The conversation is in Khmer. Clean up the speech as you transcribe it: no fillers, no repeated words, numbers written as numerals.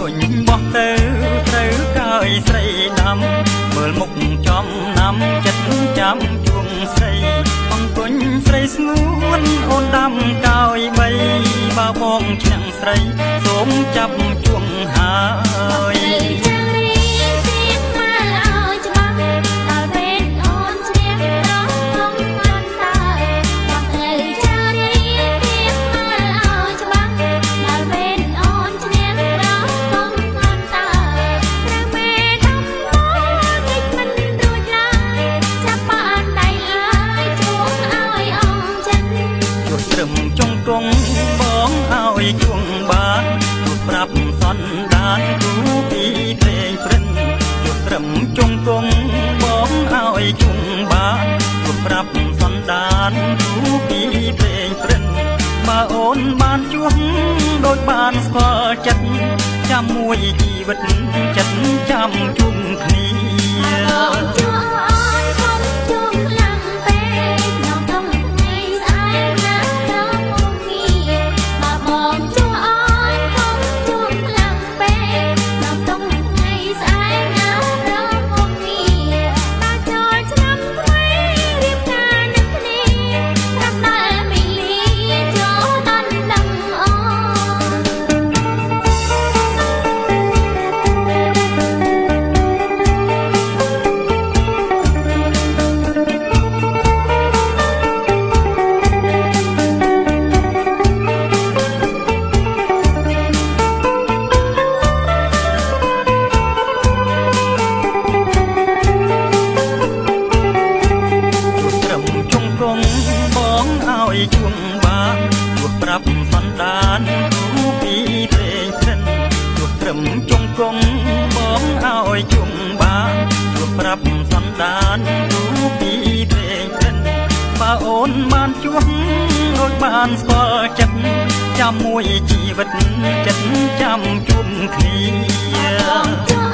គុញបោះទៅត្រូវកើយស្រីដាំមើលមុខចំណាំចិត្តចាំជួងស្រីអង្គុញស្រីស្ងួនអូនដាំកើយបីបើបងឆ្នាំងស្រីសូមចាប់ជួងហើយចុងកងបងឲ្យជួងបានជួបប្រាប់សន្តានគូពីព្រេងព្រិនជួបត្រឹមចុងកងបងឲ្យជួងបានជួបប្រាប់សន្តានគូពីព្រេងព្រិនបើអូនបានជួបដូចបានស្គាល់ចិត្តចាំមួយជីវិតចិត្តចាំជួងគ្នាបងឲ្យជួងបានជួបប្រាប់សន្តានគូពីព្រេងព្រិនជួបត្រឹមចុងកងបងឲ្យជួងបានជួបប្រាប់សន្តានគូពីព្រេងព្រិនបើអូនបានជួបដូចបានស្គាល់ចិត្តចាំមួយជីវិតចិត្តចាំជួបគ្នា